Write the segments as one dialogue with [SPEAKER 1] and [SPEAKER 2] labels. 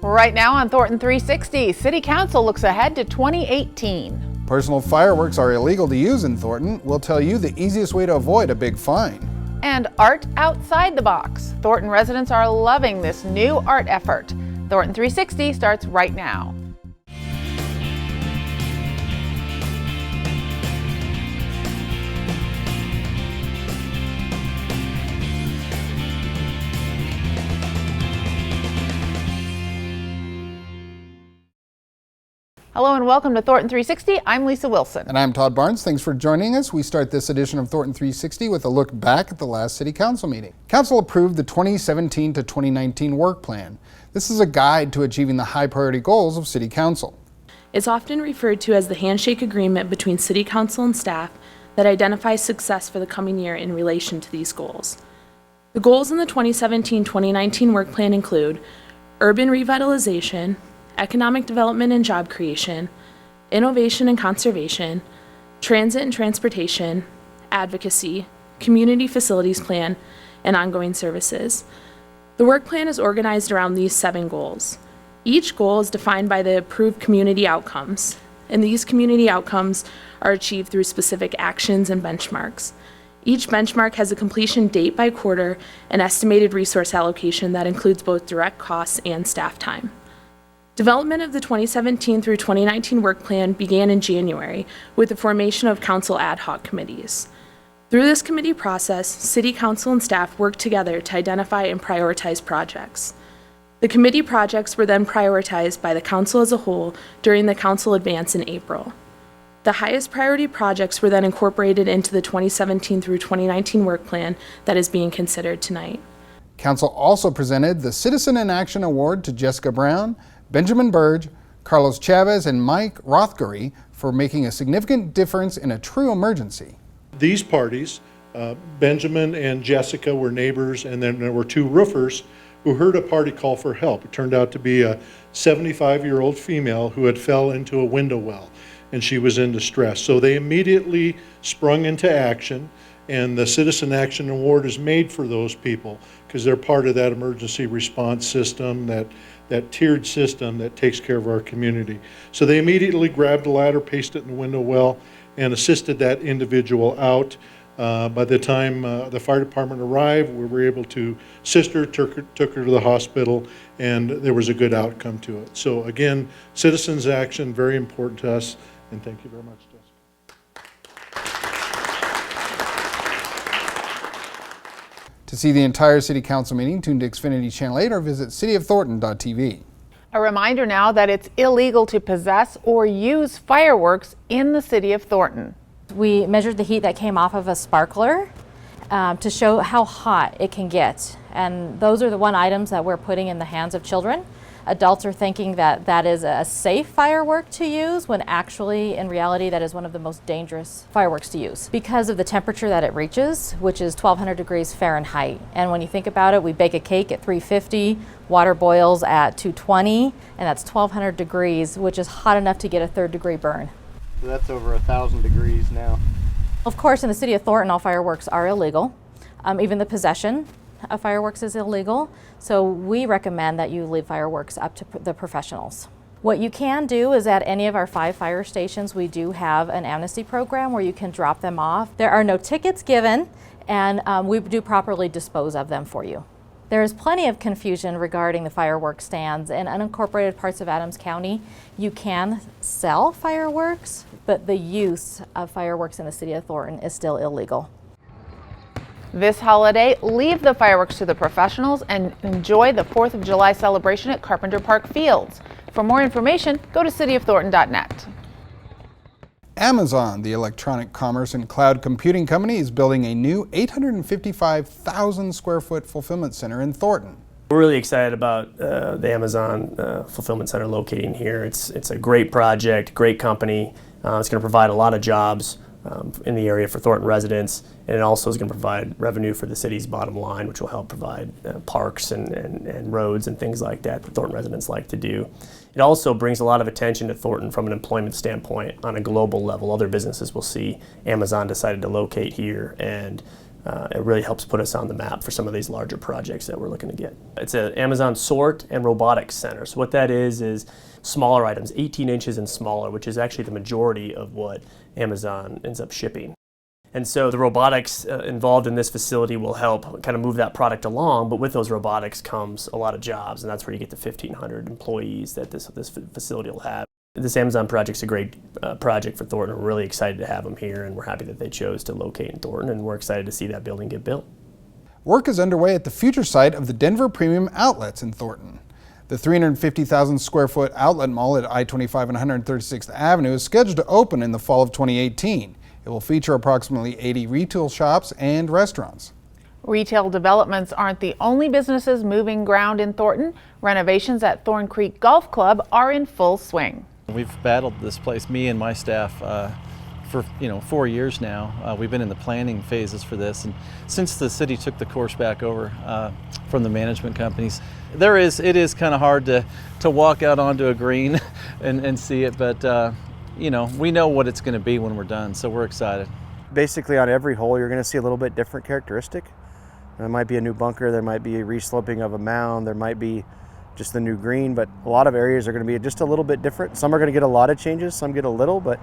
[SPEAKER 1] Right now on Thornton360, City Council looks ahead to 2018.
[SPEAKER 2] Personal fireworks are illegal to use in Thornton. We'll tell you the easiest way to avoid a big fine.
[SPEAKER 1] And art outside the box. Thornton residents are loving this new art effort. Thornton360 starts right now. Hello and welcome to Thornton360. I'm Lisa Wilson.
[SPEAKER 2] And I'm Todd Barnes. Thanks for joining us. We start this edition of Thornton360 with a look back at the last City Council meeting. Council approved the 2017 to 2019 work plan. This is a guide to achieving the high priority goals of City Council.
[SPEAKER 3] It's often referred to as the handshake agreement between City Council and staff that identifies success for the coming year in relation to these goals. The goals in the 2017-2019 work plan include urban revitalization, economic development and job creation, innovation and conservation, transit and transportation, advocacy, community facilities plan, and ongoing services. The work plan is organized around these 7 goals. Each goal is defined by the approved community outcomes, and these community outcomes are achieved through specific actions and benchmarks. Each benchmark has a completion date by quarter and estimated resource allocation that includes both direct costs and staff time. Development of the 2017 through 2019 work plan began in January with the formation of council ad hoc committees. Through this committee process, City Council and staff worked together to identify and prioritize projects. The committee projects were then prioritized by the council as a whole during the council advance in April. The highest priority projects were then incorporated into the 2017 through 2019 work plan that is being considered tonight.
[SPEAKER 2] Council also presented the Citizen in Action Award to Jessica Brown, Benjamin Burge, Carlos Chavez, and Mike Rothgary for making a significant difference in a true emergency.
[SPEAKER 4] These parties, Benjamin and Jessica, were neighbors, and then there were 2 roofers who heard a party call for help. It turned out to be a 75-year-old female who had fell into a window well, and she was in distress. So they immediately sprung into action, and the Citizen Action Award is made for those people because they're part of that emergency response system, that tiered system that takes care of our community. So they immediately grabbed a ladder, pasted it in the window well, and assisted that individual out. By the time the fire department arrived, we were able to assist her, took her to the hospital, and there was a good outcome to it. So again, citizens' action, very important to us, and thank you very much, Jessica.
[SPEAKER 2] To see the entire City Council meeting, tune to Xfinity Channel 8 or visit cityofthornton.tv.
[SPEAKER 1] A reminder now that it's illegal to possess or use fireworks in the city of Thornton.
[SPEAKER 5] We measured the heat that came off of a sparkler to show how hot it can get. And those are the 1 items that we're putting in the hands of children. Adults are thinking that that is a safe firework to use when actually, in reality, that is one of the most dangerous fireworks to use because of the temperature that it reaches, which is 1200 degrees Fahrenheit. And when you think about it, we bake a cake at 350, water boils at 220, and that's 1200 degrees, which is hot enough to get a 3rd degree burn.
[SPEAKER 6] So that's over 1,000 degrees now.
[SPEAKER 5] Of course, in the city of Thornton, all fireworks are illegal. Even the possession of fireworks is illegal. So we recommend that you leave fireworks up to the professionals. What you can do is at any of our 5 fire stations, we do have an amnesty program where you can drop them off. There are no tickets given, and we do properly dispose of them for you. There is plenty of confusion regarding the fireworks stands. In unincorporated parts of Adams County, you can sell fireworks, but the use of fireworks in the city of Thornton is still illegal.
[SPEAKER 1] This holiday, leave the fireworks to the professionals and enjoy the 4th of July celebration at Carpenter Park Fields. For more information, go to cityofthornton.net.
[SPEAKER 2] Amazon, the electronic commerce and cloud computing company, is building a new 855,000 square foot fulfillment center in Thornton.
[SPEAKER 7] We're really excited about the Amazon fulfillment center locating here. It's a great project, great company. It's going to provide a lot of jobs in the area for Thornton residents, and it also is going to provide revenue for the city's bottom line, which will help provide parks and roads and things like that Thornton residents like to do. It also brings a lot of attention to Thornton from an employment standpoint on a global level. Other businesses will see Amazon decided to locate here, and it really helps put us on the map for some of these larger projects that we're looking to get. It's an Amazon sort and robotics center. So what that is smaller items, 18 inches and smaller, which is actually the majority of what Amazon ends up shipping. And so the robotics involved in this facility will help kind of move that product along, but with those robotics comes a lot of jobs, and that's where you get the 1,500 employees that this facility will have. This Amazon project's a great project for Thornton. We're really excited to have them here, and we're happy that they chose to locate in Thornton, and we're excited to see that building get built.
[SPEAKER 2] Work is underway at the future site of the Denver Premium Outlets in Thornton. The 350,000 square foot outlet mall at I-25 and 136th Avenue is scheduled to open in the fall of 2018. It will feature approximately 80 retail shops and restaurants.
[SPEAKER 1] Retail developments aren't the only businesses moving ground in Thornton. Renovations at Thorn Creek Golf Club are in full swing.
[SPEAKER 8] We've battled this place, me and my staff, for 4 years now. We've been in the planning phases for this, and since the city took the course back over from the management companies, it is kind of hard to walk out onto a green and see it, but we know what it's going to be when we're done, so we're excited.
[SPEAKER 6] Basically on every hole you're going to see a little bit different characteristic. There might be a new bunker, there might be a resloping of a mound, there might be just the new green, but a lot of areas are going to be just a little bit different. Some are going to get a lot of changes, some get a little, but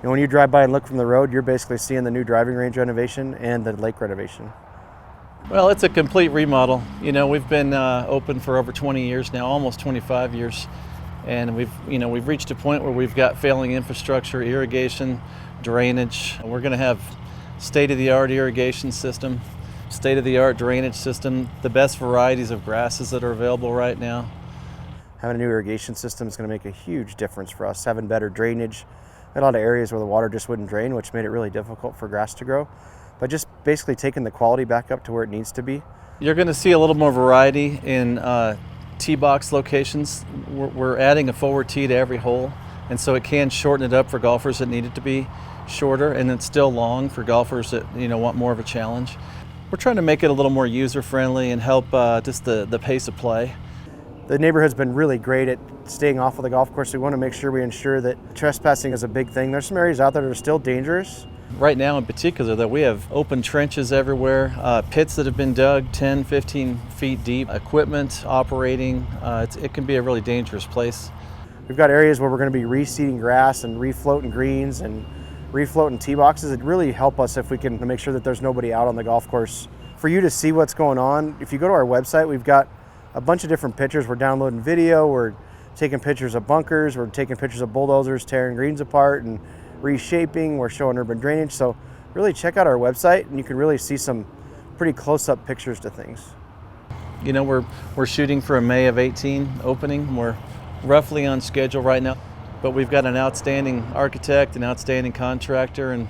[SPEAKER 6] when you drive by and look from the road, you're basically seeing the new driving range renovation and the lake renovation.
[SPEAKER 8] Well, it's a complete remodel. We've been open for over 20 years now, almost 25 years. And we've reached a point where we've got failing infrastructure, irrigation, drainage. We're going to have state-of-the-art irrigation system, state-of-the-art drainage system, the best varieties of grasses that are available right now.
[SPEAKER 6] Having a new irrigation system is going to make a huge difference for us. Having better drainage, a lot of areas where the water just wouldn't drain, which made it really difficult for grass to grow. But just basically taking the quality back up to where it needs to be.
[SPEAKER 8] You're going to see a little more variety in tee box locations. We're adding a forward tee to every hole, and so it can shorten it up for golfers that need it to be shorter, and it's still long for golfers that want more of a challenge. We're trying to make it a little more user friendly and help just the pace of play.
[SPEAKER 6] The neighborhood's been really great at staying off of the golf course. We want to make sure we ensure that trespassing is a big thing. There's some areas out there that are still dangerous.
[SPEAKER 8] Right now in particular, that we have open trenches everywhere, pits that have been dug 10, 15 feet deep, equipment operating. It can be a really dangerous place.
[SPEAKER 6] We've got areas where we're going to be reseeding grass and refloating greens and refloating tee boxes. It'd really help us if we can make sure that there's nobody out on the golf course. For you to see what's going on, if you go to our website, we've got a bunch of different pictures. We're downloading video, we're taking pictures of bunkers, we're taking pictures of bulldozers tearing greens apart and reshaping, we're showing urban drainage. So really check out our website and you can really see some pretty close-up pictures to things.
[SPEAKER 8] We're shooting for a May of 18 opening. We're roughly on schedule right now, but we've got an outstanding architect, an outstanding contractor, and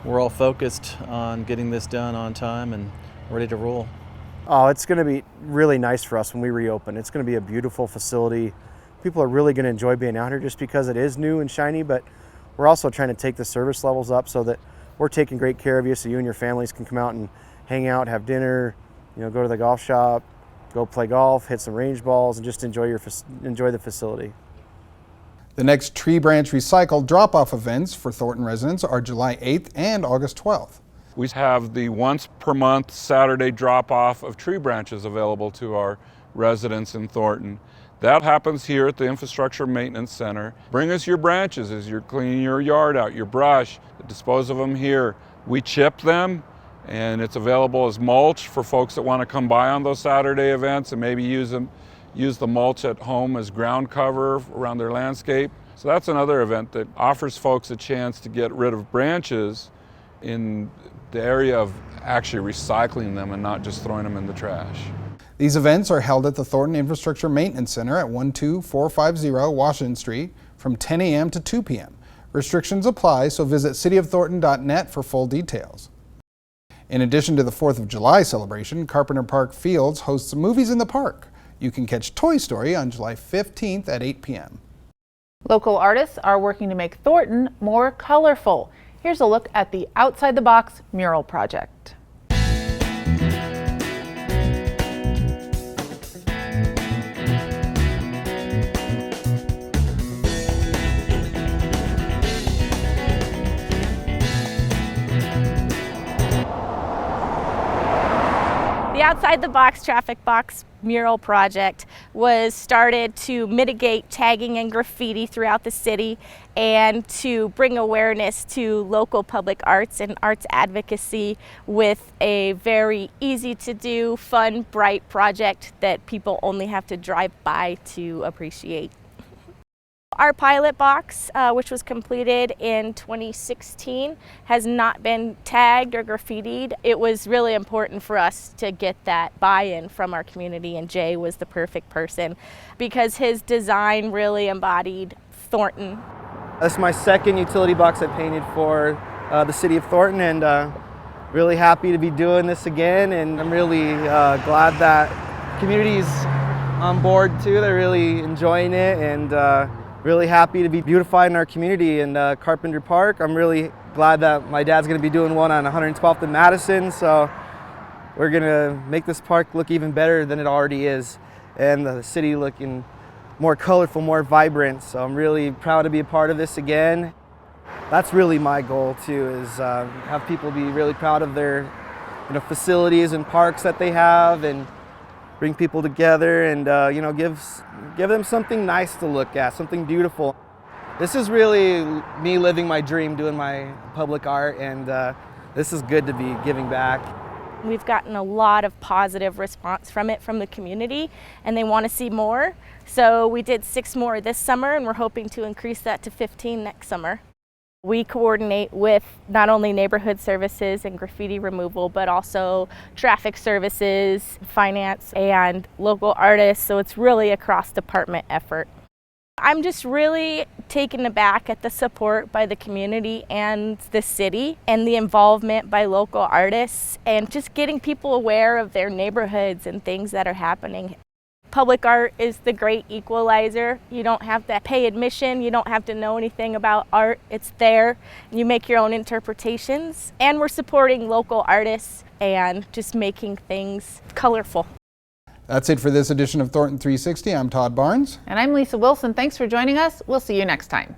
[SPEAKER 8] we're all focused on getting this done on time and ready to roll.
[SPEAKER 6] Oh, it's going to be really nice for us when we reopen. It's going to be a beautiful facility. People are really going to enjoy being out here just because it is new and shiny, but we're also trying to take the service levels up so that we're taking great care of you so you and your families can come out and hang out, have dinner, go to the golf shop, go play golf, hit some range balls, and just enjoy the facility.
[SPEAKER 2] The next Tree Branch Recycle drop-off events for Thornton residents are July 8th and August 12th.
[SPEAKER 9] We have the once per month Saturday drop-off of tree branches available to our residents in Thornton. That happens here at the Infrastructure Maintenance Center. Bring us your branches as you're cleaning your yard out, your brush, dispose of them here. We chip them, and it's available as mulch for folks that want to come by on those Saturday events and maybe use the mulch at home as ground cover around their landscape. So that's another event that offers folks a chance to get rid of branches in the area of actually recycling them and not just throwing them in the trash.
[SPEAKER 2] These events are held at the Thornton Infrastructure Maintenance Center at 12450 Washington Street from 10 a.m. to 2 p.m. Restrictions apply, so visit cityofthornton.net for full details. In addition to the 4th of July celebration, Carpenter Park Fields hosts Movies in the Park. You can catch Toy Story on July 15th at 8 p.m.
[SPEAKER 1] Local artists are working to make Thornton more colorful. Here's a look at the Outside the Box mural project.
[SPEAKER 10] Outside the Box Traffic Box mural project was started to mitigate tagging and graffiti throughout the city and to bring awareness to local public arts and arts advocacy with a very easy to do, fun, bright project that people only have to drive by to appreciate. Our pilot box, which was completed in 2016, has not been tagged or graffitied. It was really important for us to get that buy-in from our community, and Jay was the perfect person because his design really embodied Thornton.
[SPEAKER 11] This is my second utility box I painted for the city of Thornton, and really happy to be doing this again, and I'm really glad that community's on board too. They're really enjoying it, and really happy to be beautifying our community in Carpenter Park. I'm really glad that my dad's going to be doing one on 112th and Madison, so we're going to make this park look even better than it already is, and the city looking more colorful, more vibrant. So I'm really proud to be a part of this again. That's really my goal too, is have people be really proud of their facilities and parks that they have, and bring people together and give them something nice to look at, something beautiful. This is really me living my dream, doing my public art, and this is good to be giving back.
[SPEAKER 10] We've gotten a lot of positive response from it from the community, and they want to see more. So we did 6 more this summer, and we're hoping to increase that to 15 next summer. We coordinate with not only neighborhood services and graffiti removal, but also traffic services, finance, and local artists, so it's really a cross-department effort. I'm just really taken aback at the support by the community and the city, and the involvement by local artists, and just getting people aware of their neighborhoods and things that are happening. Public art is the great equalizer. You don't have to pay admission, you don't have to know anything about art. It's there, you make your own interpretations, and we're supporting local artists and just making things colorful.
[SPEAKER 2] That's it for this edition of Thornton 360. I'm Todd Barnes.
[SPEAKER 1] And I'm Lisa Wilson. Thanks for joining us. We'll see you next time.